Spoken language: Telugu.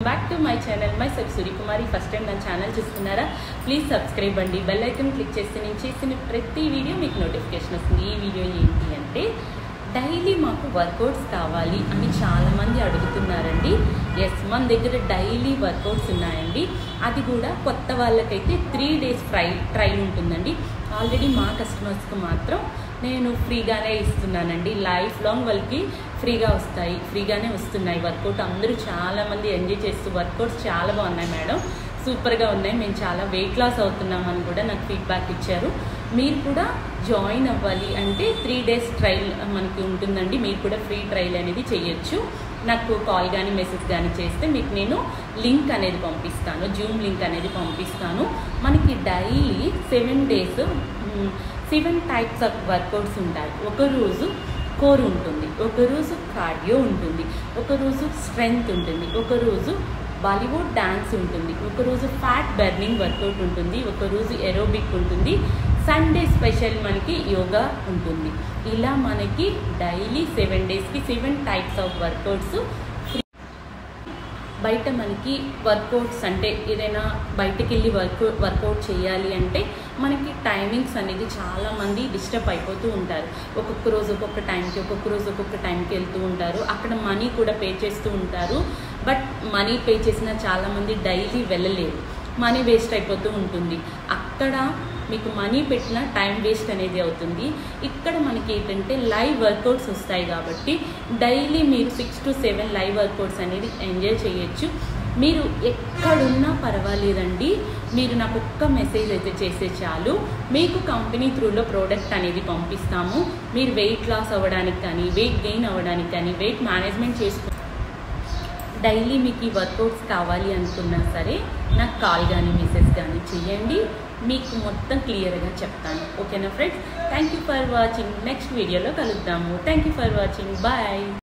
बैक टू मई चैनल मई सब सूर्य कुमारी फस्ट टाइम ना चैनल चूस्तुन्नारा प्लीज सब्सक्राइब अंडी बेल ऐकन क्लिक चेस्ते नेनु चेసిన ప్రతి వీడియో మీకు నోటిఫికేషన్ వస్తుంది। ఈ వీడియో ఏంటి అంటే డైలీ మాకు వర్కౌట్స్ కావాలి అని చాలా మంది అడుగుతున్నారండి। yes మన దగ్గర డైలీ వర్కౌట్స్ ఉన్నాయండి। అది కూడా కొత్త వాళ్ళకైతే 3 డేస్ ట్రైల్ ఉంటుందండి। ఆల్రెడీ మా కస్టమర్స్ కు మాత్రం నేను ఫ్రీగానే ఇస్తున్నానండి। లైఫ్ లాంగ్ వాళ్ళకి ఫ్రీగానే వస్తున్నాయి వర్కౌట్। అందరూ చాలా మంది ఎంజాయ్ చేస్తూ వర్కౌట్స్ చాలా బాగున్నాయి మేడం, సూపర్గా ఉన్నాయి, మేము చాలా వెయిట్ లాస్ అవుతున్నామని కూడా నాకు ఫీడ్బ్యాక్ ఇచ్చారు। మీరు కూడా జాయిన్ అవ్వాలి అంటే 3 డేస్ ట్రైల్ మనకి ఉంటుందండి। మీరు కూడా ఫ్రీ ట్రైల్ అనేది చేయొచ్చు। నాకు కాల్ కానీ మెసేజ్ కానీ చేస్తే మీకు నేను లింక్ అనేది పంపిస్తాను, జూమ్ లింక్ అనేది పంపిస్తాను। మనకి daily 7 days 7 types of workouts ఉంటాయి। ఒక రోజు కోర్ ఉంటుంది, ఒక రోజు కార్డియో ఉంటుంది, ఒక రోజు స్ట్రెంగ్త్ ఉంటుంది, ఒక రోజు బాలీవుడ్ డాన్స్ ఉంటుంది, ఒక రోజు ఫ్యాట్ బర్నింగ్ వర్కౌట్ ఉంటుంది, ఒక రోజు ఏరోబిక్ ఉంటుంది, సండే స్పెషల్ మనకి యోగా ఉంటుంది। ఇలా మనకి డైలీ 7 డేస్కి 7 టైప్స్ ఆఫ్ వర్కౌట్స్। బయట మనకి వర్కౌట్స్ అంటే ఏదైనా బయటకు వెళ్ళి వర్కౌట్ చేయాలి అంటే మనకి టైమింగ్స్ అనేది చాలామంది డిస్టర్బ్ అయిపోతూ ఉంటారు। ఒక్కొక్క రోజు ఒక్కొక్క టైంకి, ఒక్కొక్క రోజు ఒక్కొక్క టైంకి వెళ్తూ ఉంటారు। అక్కడ మనీ కూడా పే చేస్తూ ఉంటారు। బట్ మనీ పే చేసిన చాలామంది డైలీ వెళ్ళలేరు, మనీ వేస్ట్ అయిపోతూ ఉంటుంది। అక్కడ మీకు మనీ పెట్టిన టైం వేస్ట్ అనేది అవుతుంది। ఇక్కడ మనకి ఏంటంటే లైవ్ వర్కౌట్స్ వస్తాయి కాబట్టి డైలీ మీరు 6 to 7 లైవ్ వర్కౌట్స్ అనేది ఎంజాయ్ చేయొచ్చు। మీరు ఎక్కడున్నా పర్వాలేదండి, మీరు నాకు ఒక్క మెసేజ్ అయితే చేస్తే చాలు, మీకు కంపెనీ త్రూలో ప్రోడక్ట్ అనేది పంపిస్తాము। మీరు వెయిట్ లాస్ అవ్వడానికి కానీ, వెయిట్ గెయిన్ అవ్వడానికి కానీ, వెయిట్ మేనేజ్మెంట్ చేసుకు డైలీ మీకు ఈ వర్కౌట్స్ కావాలి అనుకున్నా సరే నాకు కాల్ కానీ మెసేజ్ కానీ చేయండి, మీకు మొత్తం క్లియర్గా చెప్తాను। ఓకేనా friends, thank you for watching. Next వీడియోలో కలుద్దాము। Thank you for watching, bye.